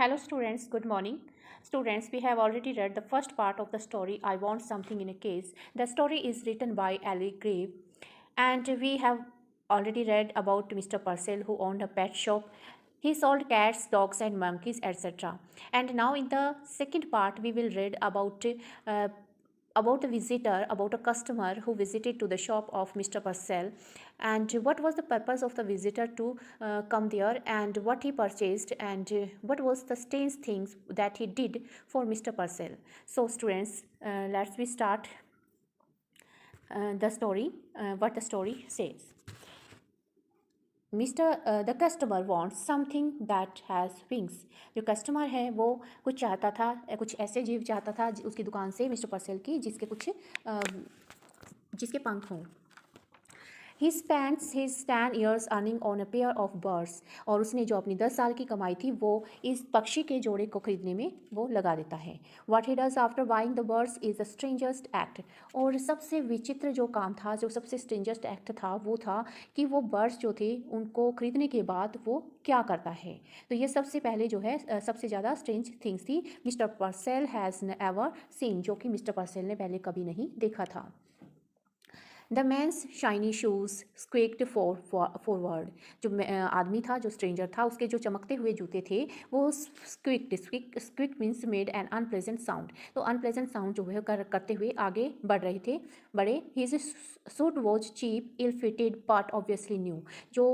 Hello students, good morning. Students, we have already read the first part of the story I Want Something in a Case. The story is written by Ali Grave, and we have already read about Mr. Purcell who owned a pet shop. He sold cats, dogs and monkeys, etc. And now in the second part we will read uh, about a visitor, about a customer who visited to the shop of Mr. Purcell, and what was the purpose of the visitor to come there, and what he purchased, and what was the strange things that he did for Mr. Purcell. So students, let's we start the story, what the story says. The customer wants something that has wings. जो customer है वो कुछ चाहता था, कुछ ऐसे जीव चाहता था उसकी दुकान से, मिस्टर पर्सेल की, जिसके पंख हों. He spends his 10 years earning on a pair of birds. और उसने जो अपनी 10 साल की कमाई थी वो इस पक्षी के जोड़े को खरीदने में वो लगा देता है. What he does after buying the birds is the strangest act. और सबसे विचित्र जो काम था, जो सबसे स्ट्रेंजस्ट एक्ट था, वो था कि वो बर्ड्स जो थे उनको खरीदने के बाद वो क्या करता है. तो ये सबसे पहले जो है सबसे ज़्यादा स्ट्रेंज थिंग्स थी mister Purcell has ever seen, जो कि मिस्टर पर्सेल ने पहले कभी नहीं देखा था. The man's shiny shoes squeaked forward. जो आदमी था, जो स्ट्रेंजर था, उसके जो चमकते हुए जूते थे वो squeaked means made an unpleasant sound. तो अनप्लेजेंट साउंड जो है करते हुए आगे बढ़े. His suit was cheap, ill fitted but obviously new. जो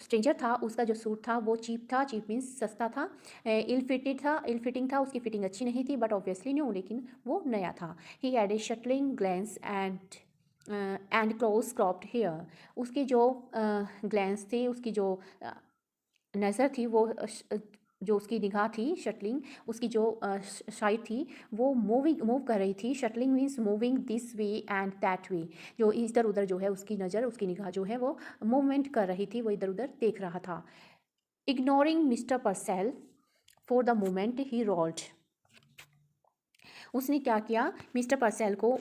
स्ट्रेंजर था उसका जो सूट था वो चीप था. चीप मीन्स सस्ता था. इल फिटिंग था, उसकी फिटिंग अच्छी नहीं थी, बट ऑब्वियसली न्यू, लेकिन वो नया था. He had a shuttling glance and close cropped hair. उसकी जो ग्लैंस थी, उसकी जो नज़र थी, वो जो उसकी निगाह थी, शटलिंग, उसकी जो साइड थी वो मूव कर रही थी. Shuttling means moving this way and that way. जो इधर उधर जो है उसकी नज़र, उसकी निगाह जो है वो मूवमेंट कर रही थी, वो इधर उधर देख रहा था. Ignoring mister Purcell for the moment he rolled. उसने क्या किया, मिस्टर पर्सेल को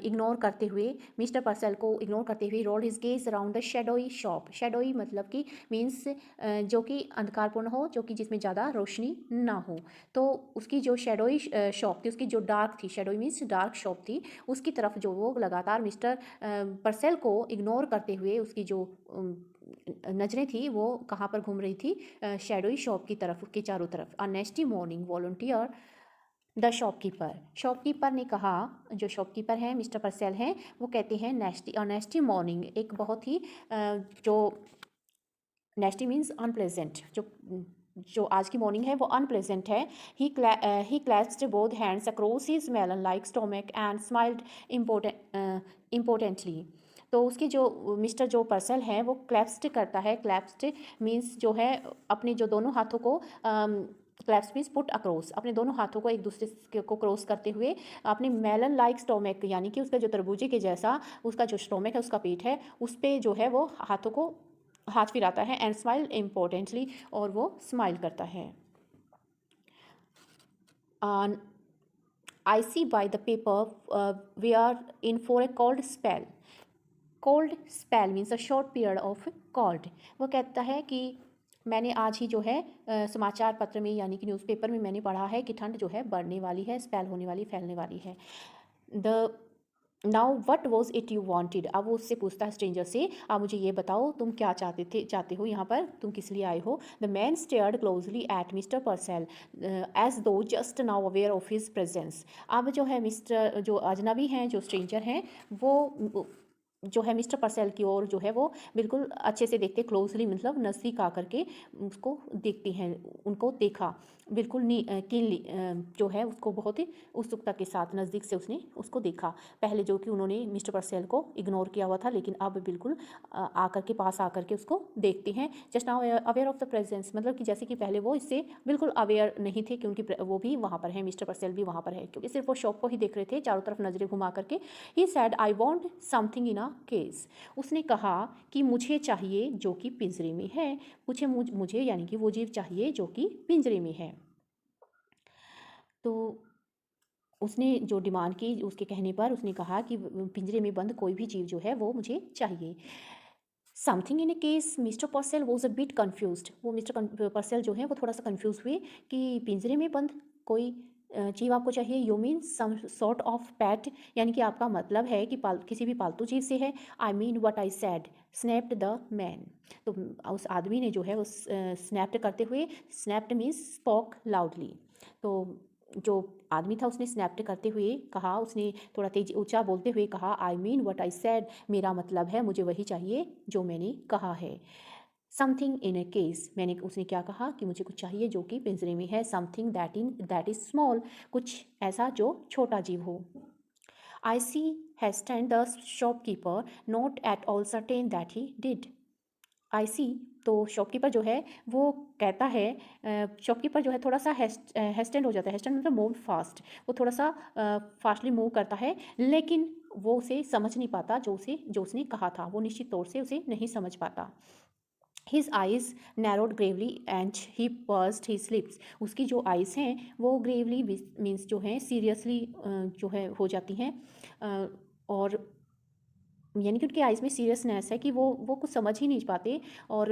इग्नोर करते हुए rolled his gaze around the shadowy shop. Shadowy मतलब कि मीन्स जो कि अंधकारपूर्ण हो, जो कि जिसमें ज़्यादा रोशनी ना हो. तो उसकी जो शेडोई शॉप थी, उसकी जो डार्क थी, शेडोई मीन्स डार्क शॉप थी, उसकी तरफ जो वो लगातार मिस्टर पर्सेल को इग्नोर करते हुए उसकी जो नज़रें थी वो कहाँ पर घूम रही थी, शेडोई शॉप की तरफ, उसके चारों तरफ. अ नेस्टी मॉर्निंग वॉलंटियर द शॉपकीपर ने कहा. जो शॉपकीपर हैं मिस्टर पर्सेल हैं, वो कहते हैं नेस्टी मॉर्निंग, एक बहुत ही जो नेस्टी मीन्स अनप्लेजेंट, जो आज की मॉर्निंग है वो अनप्लेजेंट है. He clutched both hands across his melon like stomach and smiled importantly. तो उसकी जो मिस्टर जो पर्सल है वो क्लैप्स्ड करता है. क्लैप्स्ड मीन्स जो है अपने जो दोनों हाथों को, क्लैप्स मीन्स पुट अक्रॉस, अपने दोनों हाथों को एक दूसरे को क्रॉस करते हुए अपने मेलन लाइक स्टोमक, यानी कि उसका जो तरबूजे के जैसा उसका जो स्टोमक है, उसका पेट है, उस पर जो है वो हाथ फिराता है. एंड स्माइल इम्पोर्टेंटली, और वो स्माइल करता है. I see by the paper we are in for a cold spell. Cold spell means a short period of cold. वो कहता है कि मैंने आज ही जो है समाचार पत्र में, यानी कि न्यूज़पेपर में मैंने पढ़ा है कि ठंड जो है बढ़ने वाली है, स्पेल होने वाली, फैलने वाली है. The now what was it you wanted. अब वो उससे पूछता है, स्ट्रेंजर से, आप मुझे ये बताओ तुम क्या चाहते हो यहाँ पर, तुम किस लिए आए हो. The man stared closely at mister Purcell as though just now aware of his presence. अब जो है मिस्टर जो अजनबी हैं, जो स्ट्रेंजर हैं, वो जो है मिस्टर पर्सेल की ओर जो है वो बिल्कुल अच्छे से देखते, क्लोजली मतलब नज़दीक आकर के उसको देखते हैं. उनको देखा बिल्कुल कीनली, जो है उसको बहुत ही उत्सुकता के साथ नज़दीक से उसने उसको देखा. पहले जो कि उन्होंने मिस्टर पर्सेल को इग्नोर किया हुआ था, लेकिन अब बिल्कुल आकर के पास आकर के उसको देखते हैं. Just now aware of the presence, मतलब कि जैसे कि पहले वो इससे बिल्कुल अवेयर नहीं थे, क्योंकि वो भी वहाँ पर है, मिस्टर पर्सेल भी वहाँ पर है, क्योंकि सिर्फ वो शॉप को ही देख रहे थे, चारों तरफ नज़रें घुमा करके. He said I want something in a case. उसने कहा कि मुझे चाहिए जो कि पिंजरे में है. मुझे यानी कि वो जीव चाहिए जो कि पिंजरे में है. तो उसने जो डिमांड की, उसके कहने पर उसने कहा कि पिंजरे में बंद कोई भी जीव जो है वो मुझे चाहिए. Something in A case mister Purcell was a bit confused. वो मिस्टर पर्सेल जो है वो थोड़ा सा कन्फ्यूज हुए कि पिंजरे में बंद कोई चीज़ आपको चाहिए। You mean some sort of pat, यानी कि आपका मतलब है कि किसी भी पालतू चीज़ से है। I mean what I sad, snapped the man. तो उस आदमी ने जो है वो स्नैप्ड करते हुए, स्नैप्ड मीन्स स्पोक लाउडली। तो जो आदमी था उसने स्नैप्ड करते हुए कहा, उसने थोड़ा तेज ऊंचा बोलते हुए कहा, I mean what I sad, मेरा मतलब है मुझे वही चाहिए जो मैंने कहा है। समथिंग इन ए केस, मैंने उसने क्या कहा कि मुझे कुछ चाहिए जो कि पिंजरे में है। समथिंग दैट इज स्मॉल, कुछ ऐसा जो छोटा जीव हो। I see hastened the shopkeeper not at all certain that he did. I see, तो शॉपकीपर जो है वो कहता है, शॉपकीपर जो है थोड़ा सा हेस्टेंड हो जाता है। हेस्टेंड मतलब मूव फास्ट, वो थोड़ा सा फास्टली मूव करता है, लेकिन वो उसे समझ नहीं पाता जो उसने कहा था, वो निश्चित तौर से उसे नहीं समझ पाता। His eyes narrowed gravely and he pursed his lips. उसकी जो आइज़ हैं वो ग्रेवली मीन्स जो है सीरियसली जो है हो जाती हैं, और यानी कि उनकी आइज़ में सीरियसनेस है कि वो कुछ समझ ही नहीं पाते, और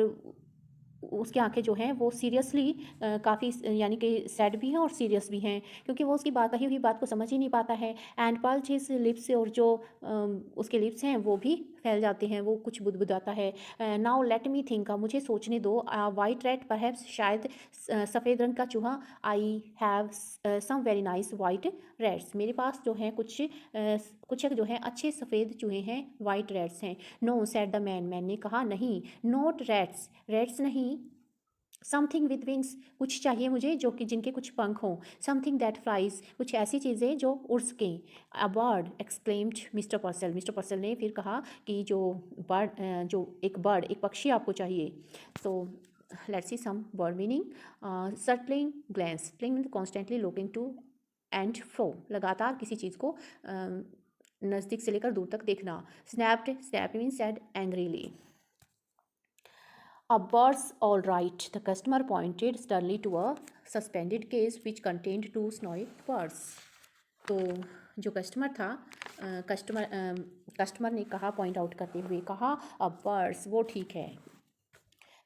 उसकी आंखें जो हैं वो सीरियसली काफ़ी यानी कि सैड भी हैं और सीरियस भी हैं, क्योंकि वो उसकी बात कही हुई बात को समझ ही नहीं पाता है। एंड पल्ज हिज लिप्स, और जो उसके लिप्स हैं वो भी फैल जाते हैं, वो कुछ बुदबुदाता है। नाउ लेट मी थिंक, मुझे सोचने दो। वाइट रैट परहैप्स, शायद सफ़ेद रंग का चूहा। I have some very nice white rats, मेरे पास जो है कुछ जो है अच्छे सफ़ेद चूहे हैं, वाइट रैट्स हैं। No said the man, man ने कहा नहीं। नोट रैट्स, रैट्स नहीं। समथिंग विद विंग्स, कुछ चाहिए मुझे जो कि जिनके कुछ पंख हों। समथिंग दैट फ्लाइज, कुछ ऐसी चीज़ें जो उड़ सकें। A bird exclaimed mister पर्सल, mister पर्सल ने फिर कहा कि जो एक बर्ड, एक पक्षी आपको चाहिए। तो let's see some word meaning. Startling glance, startling constantly looking to and fro, लगातार किसी चीज़ को नज़दीक से लेकर दूर तक देखना। Snapped, snap mean sad angrily. A bird's all right, the customer pointed sternly to a suspended case which contained two snowy birds. तो जो कस्टमर था, कस्टमर ने कहा, पॉइंट आउट करते हुए कहा, अब बर्ड्स वो ठीक है।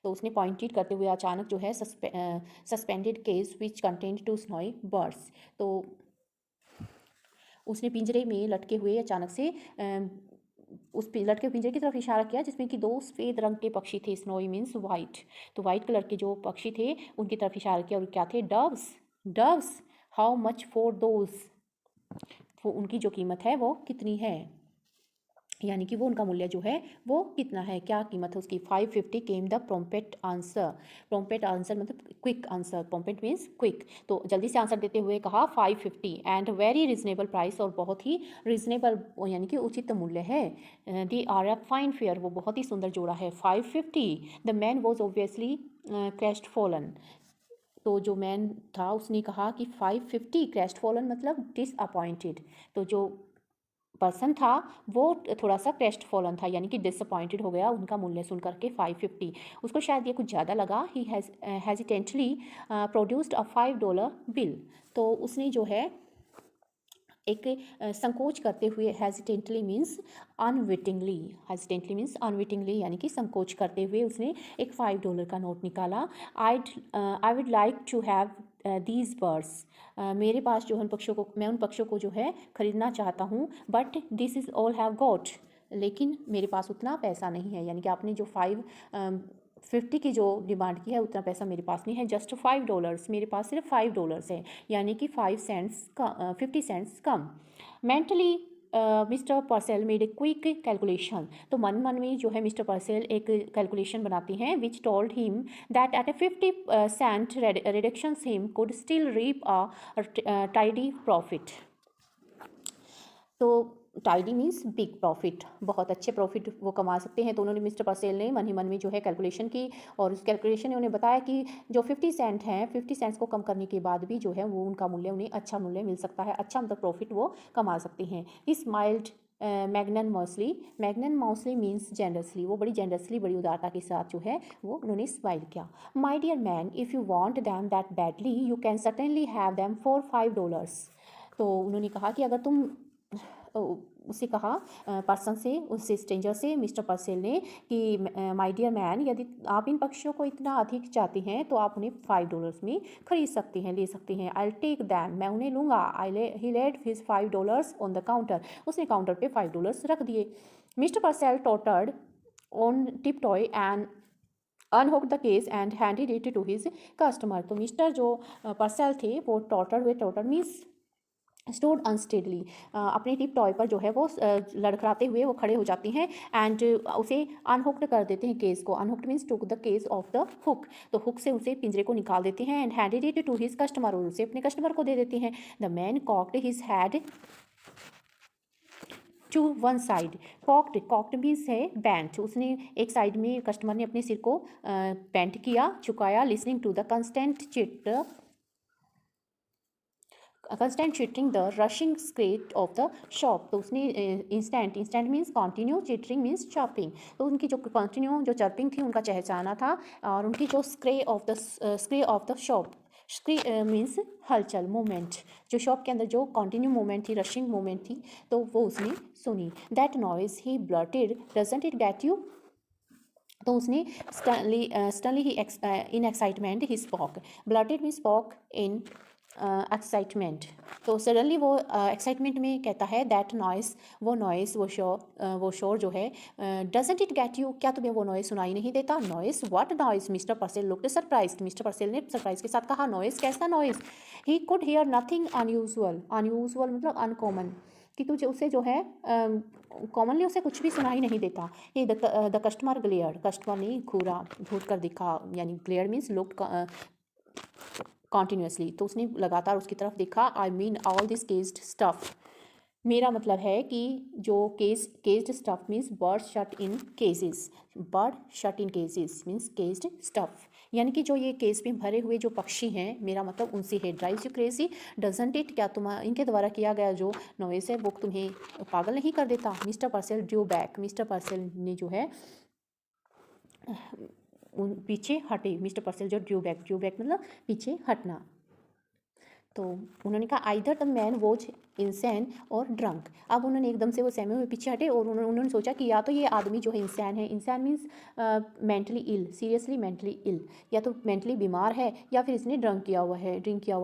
तो उसने पॉइंटेड करते हुए अचानक जो है suspended case which contained two snowy birds, तो उसने पिंजरे में लटके हुए अचानक से उस लटके पिंजरे की तरफ इशारा किया जिसमें कि दो सफ़ेद रंग के पक्षी थे। स्नोई मीन्स वाइट, तो वाइट कलर के जो पक्षी थे उनकी तरफ इशारा किया, और क्या थे? Doves, doves. How much for those, वो उनकी जो कीमत है वो कितनी है, यानी कि वो उनका मूल्य जो है वो कितना है, क्या कीमत है उसकी। 550 केम द प्रोम्पेट आंसर, प्रोम्पेट आंसर मतलब क्विक आंसर, प्रोम्पेट मीन्स क्विक, तो जल्दी से आंसर देते हुए कहा 550 एंड वेरी रिजनेबल प्राइस, और बहुत ही रिजनेबल यानी कि उचित मूल्य है। They are a fine pair, वो बहुत ही सुंदर जोड़ा है। 550, the man was obviously crestfallen, तो जो मैन था उसने कहा कि 550, क्रेस्ट फॉलन मतलब डिसअपॉइंटेड, तो जो पर्सन था वो थोड़ा सा क्रेस्ट फॉलन था, यानी कि डिसअपॉइंटेड हो गया उनका मूल्य सुन करके 550। उसको शायद ये कुछ ज़्यादा लगा। He has hesitantly produced a $5 bill, तो उसने जो है एक संकोच करते हुए, hesitantly means unwittingly, hesitantly means unwittingly यानी कि संकोच करते हुए उसने एक $5 का नोट निकाला। I would like to have these birds, मेरे पास जो है मैं उन पक्षियों को जो है खरीदना चाहता हूँ। But this is all have got, लेकिन मेरे पास उतना पैसा नहीं है, यानी कि आपने जो 550 की जो डिमांड की है उतना पैसा मेरे पास नहीं है। जस्ट $5, मेरे पास सिर्फ $5 है, यानी कि 5 सेंट्स का 50 सेंट्स कम। Mentally mister Purcell made a quick calculation, तो मन मन में जो है मिस्टर पर्सेल एक कैलकुलेशन बनाते हैं, which told him that at a 50 cent reduction him could still reap a tidy profit. तो टाइडी मीन्स बिग प्रॉफिट, बहुत अच्छे प्रॉफिट वो कमा सकते हैं। तो उन्होंने मिस्टर पर्सेल ने मन ही मन में जो है कैलकुलेशन की, और उस कैलकुलेशन ने उन्हें बताया कि जो 50 सेंट हैं, 50 सेंट्स को कम करने के बाद भी जो है वो उनका मूल्य, उन्हें अच्छा मूल्य मिल सकता है, अच्छा मतलब प्रॉफिट वो कमा सकते हैं। इस माइल्ड मैग्ननमसली मीन्स जेनरसली, वो बड़ी जेनरसली, बड़ी उदारता के साथ जो है वो उन्होंने स्माइल किया। My dear man, if you want them that badly you can certainly have them for $5। तो उन्होंने कहा कि अगर तुम उससे कहा पर्सन से, उससे स्ट्रेंजर से मिस्टर पर्सेल ने कि माय डियर मैन, यदि आप इन पक्षियों को इतना अधिक चाहते हैं तो आप उन्हें $5 में खरीद सकती हैं, ले सकती हैं। आई टेक दैम, मैं उन्हें लूँगा। He laid his $5 on the counter, उसने काउंटर पे $5 रख दिए। Mister Purcell tottered on tiptoe and unhook the case and handed it to his customer. तो मिस्टर जो पर्सेल थे वो टॉटर मीन्स स्टूड अनस्टेडली, अपने टिप टॉय पर जो है वो लड़खड़ाते हुए वो खड़े हो जाते हैं एंड उसे अनहुक्ड कर देते हैं केस को। Unhooked means took the case off the hook, तो हुक से उसे पिंजरे को निकाल देते हैं and handed it to his customer, और उसे अपने कस्टमर को दे देते हैं। The man cocked his head to one side, cocked means है बेंट, उसने एक साइड में, कस्टमर ने अपने सिर को बेंट किया, झुकाया। Listening to the constant chittering the rushing scratch of the shop, तो उसने instant means continue, chittering means chopping, तो उनकी जो कॉन्टिन्यू जो चर्पिंग थी उनका चहचहाना था, और उनकी जो स्क्रे ऑफ द शॉप, स्क्रे मीन्स हलचल, मूवमेंट, जो शॉप के अंदर जो कॉन्टिन्यू मूवमेंट थी, रशिंग मूवमेंट थी, तो वो उसने सुनी। That noise he blurted, doesn't it get you, तो उसने Stanley he in excitement he spoke, blurted mean spoke in excitement, तो सडनली वो एक्साइटमेंट में कहता है दैट नॉइस, वो नॉइस, वो शोर जो है, डजंट इट गेट यू, क्या तुम्हें वो नॉइस सुनाई नहीं देता? Noise, what noise? Mister Purcell looked surprised, mister Purcell ने सरप्राइज के साथ कहा नॉइस, कैसा noise? He could hear nothing unusual, unusual मतलब अनकॉमन, कि तुझे उसे जो है कॉमनली उसे कुछ भी सुनाई नहीं देता। ये द कस्टमर ग्लेयर्ड, कस्टमर ने घूरा, घूर कर देखा, यानी ग्लेयर्ड मीन्स लुक्ड कॉन्टीन्यूसली, तो उसने लगातार उसकी तरफ देखा। I mean all this केस्ड stuff, मेरा मतलब है कि जो केस्ड stuff means bird shut in cases, bird shut in cases means केस्ड stuff, यानी कि जो ये केस में भरे हुए जो पक्षी हैं, मेरा मतलब उनसे है। Drives you crazy, doesn't it, क्या तुम इनके द्वारा किया गया जो नॉइस है वो तुम्हें पागल नहीं कर देता? Mister Purcell Drew back, mister Purcell ने जो है पीछे हटे, मिस्टर पर्सेल जो ड्रू बैक मतलब पीछे हटना, तो उन्होंने कहा आइदर द मैन वॉज इंसैन और ड्रंक। अब उन्होंने एकदम से वो सहमे हुए पीछे हटे और उन्होंने सोचा कि या तो ये आदमी जो है इंसान है, इंसान means mentally ill, seriously mentally ill, या तो मेंटली बीमार है या फिर इसने ड्रिंक किया हुआ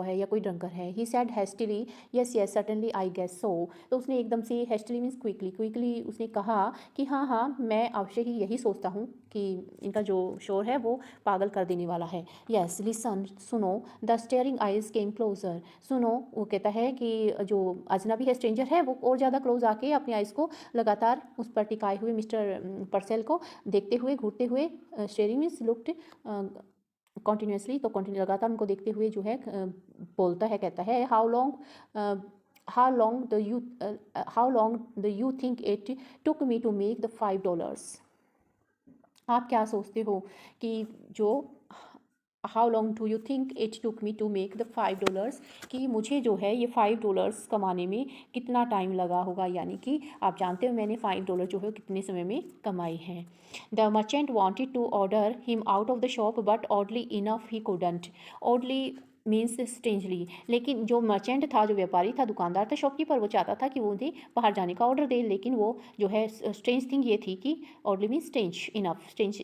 है या कोई ड्रंकर है। He said hastily yes yes certainly I guess so, तो उसने एकदम से, हैस्टिली मीन्स क्विकली उसने कहा कि हाँ हाँ मैं अवश्य ही यही सोचता हूँ कि इनका जो शोर है वो पागल कर देने वाला है। यस लिसन, सुनो, the staring eyes came closer, सुनो, वो कहता है कि जो अजनबी है, स्ट्रेंजर है, वो और ज़्यादा क्लोज आके अपनी आइज़ को लगातार उस पर टिकाए हुए मिस्टर पर्सेल को देखते हुए, घूरते हुए, स्टेयरिंग मीन्स लुक्ड कॉन्टीन्यूसली, तो कंटिन्यू लगातार उनको देखते हुए जो है बोलता है, कहता है how long do you think it took me to make the $5, आप क्या सोचते हो कि जो how long do you think it took me to make the $5, कि मुझे जो है ये $5 कमाने में कितना टाइम लगा होगा, यानी कि आप जानते हो मैंने $5 जो है कितने समय में कमाए हैं। The merchant wanted to order him out of the shop but oddly enough he couldn't, oddly means strangely, लेकिन जो मर्चेंट था, जो व्यापारी था, दुकानदार था, शॉपकीपर, वो चाहता था कि वो उन्हें बाहर जाने का ऑर्डर दे, लेकिन वो जो है स्ट्रेंज थिंग ये थी कि ऑडली मीन स्ट्रेंज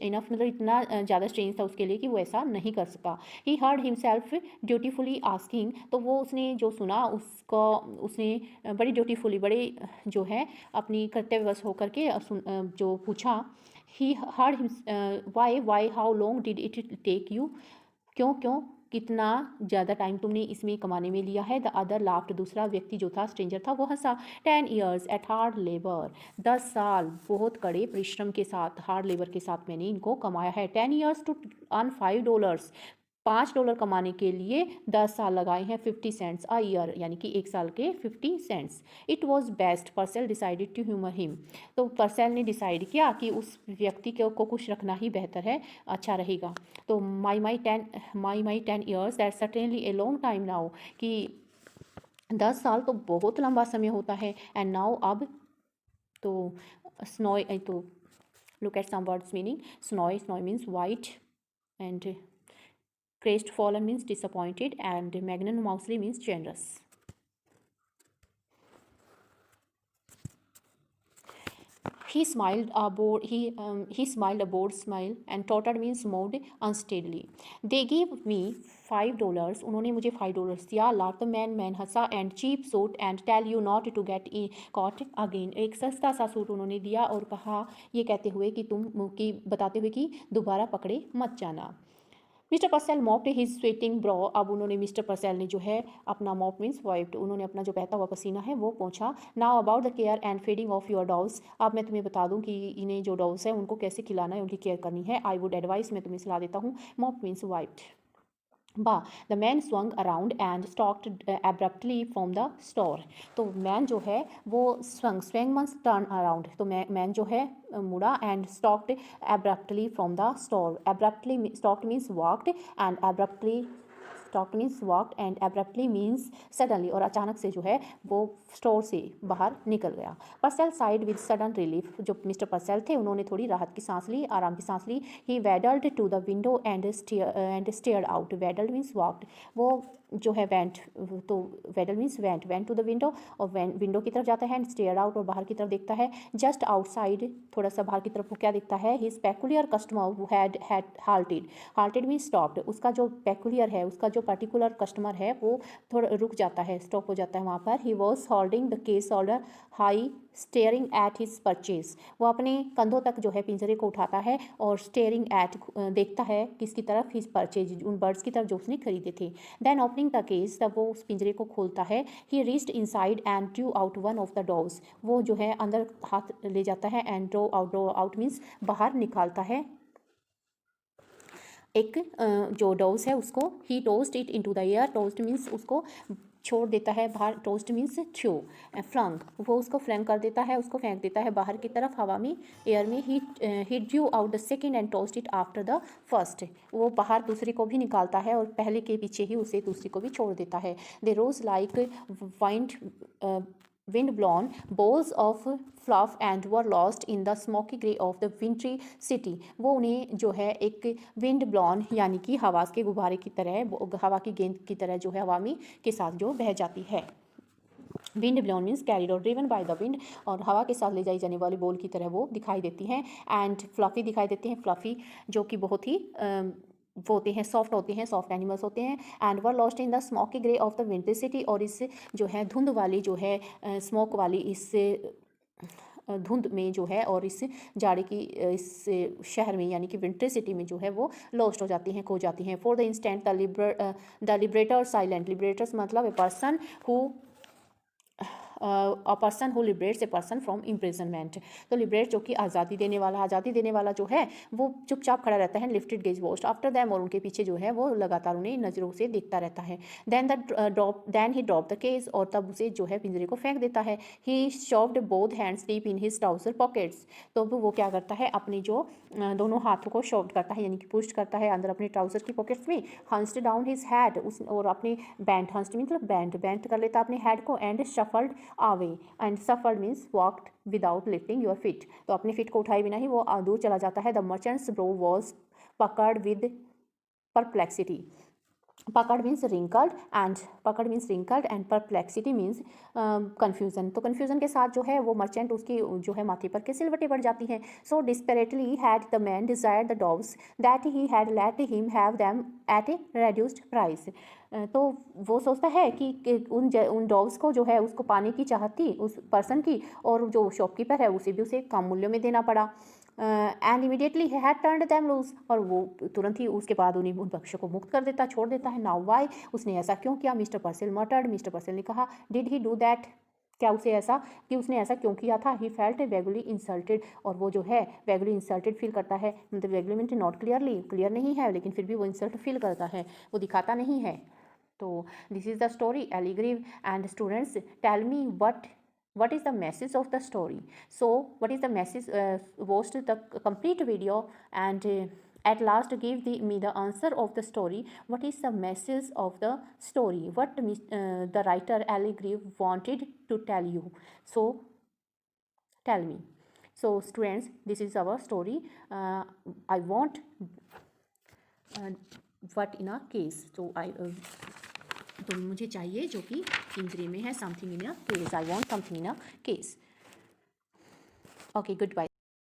इनफ मतलब इतना ज़्यादा स्ट्रेंज था उसके लिए कि वो ऐसा नहीं कर सका। ही हर्ड हिमसेल्फ ड्यूटीफुली आस्किंग, तो वो उसने जो सुना उसको उसने बड़ी ड्यूटीफुली, बड़े जो है अपनी कर्तव्यवश होकर के जो पूछा। He heard why how long did it take you, क्यों क्यों कितना ज़्यादा टाइम तुमने इसमें कमाने में लिया है। द अदर लाफ्ट, दूसरा व्यक्ति जो था, स्ट्रेंजर था, वो हंसा। 10 years एट हार्ड लेबर, 10 साल बहुत कड़े परिश्रम के साथ, हार्ड लेबर के साथ मैंने इनको कमाया है। 10 years टू अर्न $5, $5 कमाने के लिए 10 साल लगाए हैं। 50 cents अ ईयर, यानी कि एक साल के 50 cents। It was best Purcell decided to humour him, तो पर्सेल ने डिसाइड किया कि उस व्यक्ति को खुश रखना ही बेहतर है, अच्छा रहेगा। तो माई 10 years that certainly a long time now, कि 10 साल तो बहुत लंबा समय होता है। एंड नाउ अब, तो स्नोई, तो look at some words meaning. Snowy means white and crestfallen means disappointed and magnanimously means generous. He smiled a bored he smiled a bored smile and tottered means moved unsteadily. They gave me $5. उन्होंने मुझे $5 दिया. Laughed the man Hansa and cheap suit and tell you not to get caught again. एक सस्ता सा suit उन्होंने दिया और कहा ये कहते हुए कि बताते हुए कि दोबारा पकड़े मत जाना. Mister Purcell mopped his sweating brow. अब उन्होंने मिस्टर पर्सेल ने जो है अपना मॉप मीन्स वाइप्ड, उन्होंने अपना जो बहता हुआ पसीना है वो पोंछा. Now about the care and feeding of your dogs. अब मैं तुम्हें बता दूं कि इन्हें जो डॉग्स है उनको कैसे खिलाना है, उनकी केयर करनी है. आई वुड एडवाइस, मैं तुम्हें सलाह देता हूँ. Mop means wiped. बा the man swung around and stalked abruptly from the store. तो मैन जो है वो स्वंग मीन्स टर्न अराउंड. तो मैन जो है मुड़ा and stalked abruptly from the store. Abruptly stalked means walked and abruptly stalked means walked and abruptly means suddenly, और अचानक से जो है वो स्टोर से बाहर निकल गया. Purcell side with sudden relief. जो मिस्टर पर्सेल थे उन्होंने थोड़ी राहत की सांस ली, आराम की सांस ली. He waddled to the window and stared out. Waddled means walked. वो जो है वेंट, तो waddle means went to the window, और विंडो की तरफ जाता है एंड स्टेयर आउट, और बाहर की तरफ देखता है. जस्ट आउटसाइड, थोड़ा सा बाहर की तरफ वो क्या देखता है. His peculiar customer had halted. Halted means stopped. उसका जो पेकुलियर है, उसका जो पर्टिकुलर कस्टमर है वो थोड़ा रुक जाता है, स्टॉप हो जाता है वहाँ पर. He was holding the case holder high staring at his purchase. वो अपने कंधों तक जो है पिंजरे को उठाता है और स्टेयरिंग एट देखता है किसकी तरफ, हिज परचेज, उन बर्ड्स की तरफ जो उसने खरीदे थे. देन ओपनिंग द केस, तब वो उस पिंजरे को खोलता है. ही reached inside and Drew out one of the dogs. वो जो है अंदर हाथ ले जाता है एंड ड्रो आउट मीन्स बाहर निकालता है एक जो डॉग्स है उसको. He tossed it into the air. Tossed means उसको छोड़ देता है बाहर. Toast means throw. फ्लंग, वो उसको फ्लंग कर देता है, उसको फेंक देता है बाहर की तरफ हवा में, एयर में. He drew out the second and tossed it after the first. वो बाहर दूसरे को भी निकालता है और पहले के पीछे ही उसे दूसरी को भी छोड़ देता है. दे रोज like wind blown balls of fluff and were lost in the smoky grey of the wintry city. वो उन्हें जो है एक विंड ब्लॉन यानी कि हवा के गुब्बारे की तरह, हवा की गेंद की तरह जो है हवा में के साथ जो बह जाती है. विंड ब्लोन मीन्स कैरिड और ड्रिवन बाय द विंड, और हवा के साथ ले जाई जाने वाली बॉल की तरह वो दिखाई देती हैं. एंड फ्लफी दिखाई देते हैं. फ्लफी जो कि बहुत ही वो होते हैं, सॉफ्ट होते हैं, सॉफ्ट एनिमल्स होते हैं. And were lost in the smoky grey of the winter city. और इस जो है धुंध वाली जो है स्मोक वाली इस धुंध में जो है और इस जाड़े की इस शहर में यानी कि विंटर सिटी में जो है वो लॉस्ट हो जाती हैं, खो जाती हैं. For the instant the liberator silent. Liberators मतलब a person who liberates a person from imprisonment. तो लिबरेट जो कि आज़ादी देने वाला जो है वो चुपचाप खड़ा रहता है. लिफ्टेड गेज वॉस्ट आफ्टर दैम, और उनके पीछे जो है वो लगातार उन्हें नज़रों से देखता रहता है. Then he drop the case, और तब उसे जो है पिंजरे को फेंक देता है. He shoved both hands deep in his trouser pockets. तो वो क्या करता है, अपनी जो दोनों हाथों को शॉव्ड करता है यानी कि पुश करता है अंदर अपने ट्राउजर की पॉकेट्स में. हंस्ड डाउन हिज हेड, और अपने हंस्ड मतलब बैंड कर लेता अपने हेड को. And shuffled away, and shuffled means walked without lifting your feet. तो अपने फीट को उठाए बिना ही वो दूर चला जाता है. The merchant's brow was puckered with perplexity. पकड़ means wrinkled and perplexity means confusion. तो कन्फ्यूज़न के साथ जो है वो मर्चेंट उसकी जो है माथे पर के सिलवटें पड़ जाती हैं. So desperately had the man desired the dogs that he had let him have them at a reduced price. तो वो सोचता है कि उन डॉग्स को जो है उसको पाने की चाहत थी उस पर्सन की, और जो शॉपकीपर है उसे कम मूल्यों में देना पड़ा. And immediately he had turned them loose, और वो तुरंत ही उसके बाद उन्हें उन पक्षियों को मुक्त कर देता, छोड़ देता है. नाउ वाई, उसने ऐसा क्यों किया. मिस्टर पर्सेल मटर्ड, मिस्टर पर्सेल ने कहा. डिड ही डू दैट, क्या उसने ऐसा क्यों किया था. ही फेल्ट वेगुली इंसल्टेड, और वो जो है वेगुली इंसल्टेड फील करता है. मतलब वेगुली मीन नॉट क्लियर नहीं है, लेकिन फिर भी वो इंसल्ट फील करता है, वो दिखाता नहीं है. तो दिस इज़ द स्टोरी एलिग्रीव. And students tell me what is the message of the story. So what is the message, watch the complete video and at last give me the answer of the story. What is the message of the story, what the writer Aligrave wanted to tell you. So tell me. So students, this is our story. I want what in a case. So तो मुझे चाहिए जो कि पिंजरे में है, something in a case. I want something in a case. Okay, good bye.